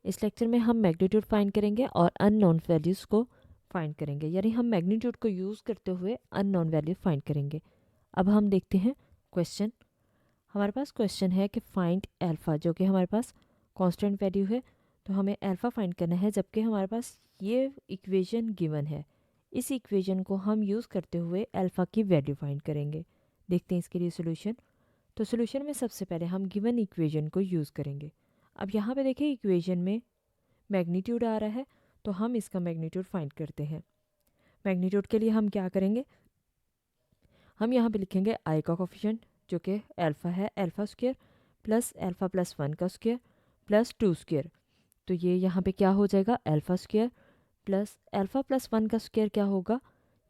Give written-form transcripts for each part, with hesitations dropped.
इस लेक्चर में हम मैग्नीट्यूड फाइंड करेंगे और अननोन वैल्यूज़ को फाइंड करेंगे, यानी हम मैग्नीट्यूड को यूज़ करते हुए अननोन वैल्यू फाइंड करेंगे। अब हम देखते हैं क्वेश्चन। हमारे पास क्वेश्चन है कि फाइंड अल्फ़ा, जो कि हमारे पास कांस्टेंट वैल्यू है। तो हमें अल्फ़ा फाइंड करना है, जबकि हमारे पास ये इक्वेशन गिवन है। इस इक्वेशन को हम यूज़ करते हुए अल्फ़ा की वैल्यू फाइंड करेंगे। देखते हैं इसके लिए सोल्यूशन। तो सोल्यूशन में सबसे पहले हम गिवन इक्वेशन को यूज़ करेंगे। अब यहाँ पे देखिए इक्वेशन में मैग्नीट्यूड आ रहा है, तो हम इसका मैग्नीट्यूड फाइंड करते हैं। मैग्नीट्यूड के लिए हम क्या करेंगे, हम यहाँ पे लिखेंगे आई का कोफिशिएंट जो कि अल्फ़ा है, alpha square plus alpha plus 1 का स्क्वायर प्लस 2 स्क्वायर। तो ये यहाँ पे क्या हो जाएगा, alpha square plus alpha plus 1 का स्क्वायर क्या होगा,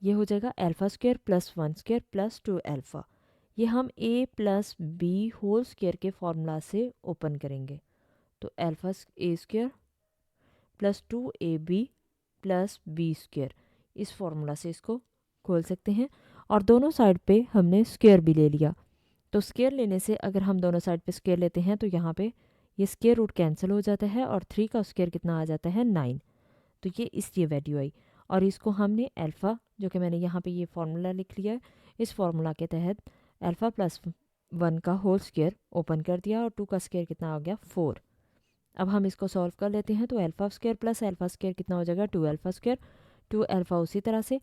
ये हो जाएगा alpha square plus 1 square plus 2 alpha. ये हम a plus B whole square के फॉर्मूला से ओपन करेंगे। तो alpha A square plus 2ab प्लस बी स्क्वायर, इस फॉर्मूला से इसको खोल सकते हैं। और दोनों साइड पे हमने स्क्वायर भी ले लिया। तो स्क्वायर लेने से अगर हम दोनों साइड पे स्क्वायर लेते हैं तो यहाँ पे ये स्क्वायर रूट कैंसिल हो जाता है और 3 का स्क्वायर कितना आ जाता है, 9। तो ये इसलिए वैल्यू आई। और इसको हमने अल्फ़ा, जो कि मैंने यहाँ पे ये फार्मूला लिख लिया है, इस फार्मूला के तहत अल्फ़ा प्लस 1 का होल स्क्वायर ओपन कर दिया और 2 का स्क्वायर कितना आ गया, 4। अब हम इसको सॉल्व कर लेते हैं। तो alpha square plus alpha square कितना हो जाएगा, 2 अल्फ़ा स्क्वायर, 2 अल्फ़ा उसी तरह से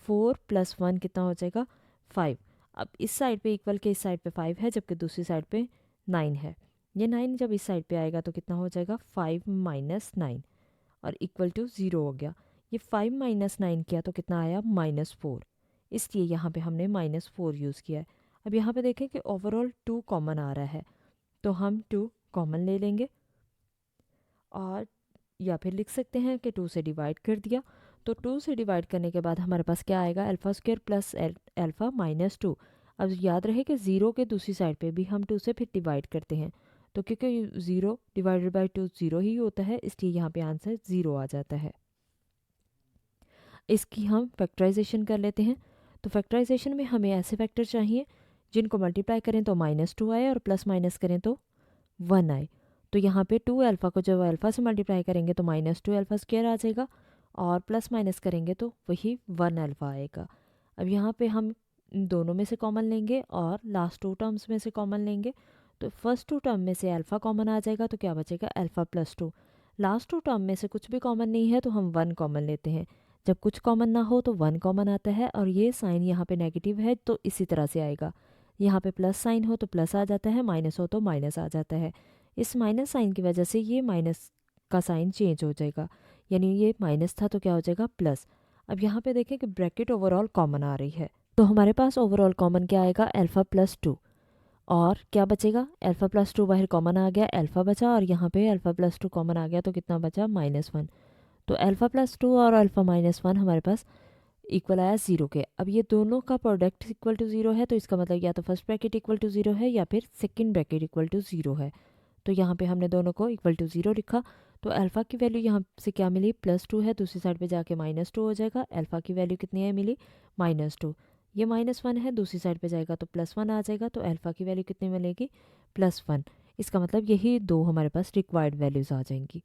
4 प्लस 1 कितना हो जाएगा, 5। अब इस साइड पे इक्वल के इस साइड पे 5 है, जबकि दूसरी साइड पे 9 है। ये 9 जब इस साइड पे आएगा तो कितना हो जाएगा, 5 माइनस 9 और इक्वल टू 0 हो गया। ये 5 माइनस 9 किया तो कितना आया, -4। इसलिए यहाँ पे हमने -4 यूज़ किया है। अब यहाँ पे देखें कि ओवरऑल 2 कॉमन आ रहा है, तो हम 2 कॉमन ले लेंगे और या फिर लिख सकते हैं कि 2 से डिवाइड कर दिया। तो 2 से डिवाइड करने के बाद हमारे पास क्या आएगा, alpha square plus alpha minus 2। अब याद रहे कि 0 के दूसरी साइड पे भी हम 2 से फिर डिवाइड करते हैं। तो क्योंकि 0 डिवाइडेड बाई 2 0 ही होता है, इसलिए यहाँ पे आंसर 0 आ जाता है। इसकी हम फैक्टराइजेशन कर लेते हैं। तो फैक्टराइजेशन में हमें ऐसे फैक्टर चाहिए जिनको मल्टीप्लाई करें तो -2 आए और प्लस माइनस करें तो 1 आए। तो यहाँ पे 2 अल्फ़ा को जब अल्फ़ा से मल्टीप्लाई करेंगे तो -2 अल्फ़ा स्क्वायर आ जाएगा और प्लस माइनस करेंगे तो वही 1 अल्फ़ा आएगा। अब यहाँ पे हम इन दोनों में से कॉमन लेंगे और लास्ट 2 टर्म्स में से कॉमन लेंगे। तो फर्स्ट 2 टर्म में से अल्फ़ा कॉमन आ जाएगा, तो क्या बचेगा, अल्फ़ा प्लस 2। लास्ट 2 टर्म में से कुछ भी कॉमन नहीं है तो हम 1 कॉमन लेते हैं। जब कुछ कॉमन ना हो तो 1 कॉमन आता है और ये साइन यहाँ पे नेगेटिव है तो इसी तरह से आएगा। यहाँ पे प्लस साइन हो तो प्लस आ जाता है, माइनस हो तो माइनस आ जाता है। इस माइनस साइन की वजह से ये माइनस का साइन चेंज हो जाएगा, यानी ये माइनस था तो क्या हो जाएगा, प्लस। अब यहाँ पे देखें कि ब्रैकेट ओवरऑल कॉमन आ रही है, तो हमारे पास ओवरऑल कॉमन क्या आएगा, अल्फ़ा प्लस 2। और क्या बचेगा, अल्फ़ा प्लस 2 बाहर कॉमन आ गया, अल्फ़ा बचा, और यहाँ पे अल्फ़ा प्लस 2 कॉमन आ गया तो कितना बचा, -1। तो अल्फ़ा प्लस 2 और अल्फ़ा -1 हमारे पास इक्वल आया 0 के। अब ये दोनों का प्रोडक्ट इक्वल टू 0 है, तो इसका मतलब या तो फर्स्ट ब्रैकेट इक्वल टू 0 है या फिर सेकंड ब्रैकेट इक्वल टू 0 है। तो यहाँ पे हमने दोनों को इक्वल टू 0 लिखा। तो अल्फ़ा की वैल्यू यहाँ से क्या मिली, +2 है, दूसरी साइड पे जाके -2 हो जाएगा। अल्फ़ा की वैल्यू कितनी है, मिली -2। ये -1 है, दूसरी साइड पे जाएगा तो +1 आ जाएगा। तो अल्फ़ा की वैल्यू कितनी मिलेगी, +1। इसका मतलब यही दो हमारे पास रिक्वायर्ड वैल्यूज़ आ जाएंगी।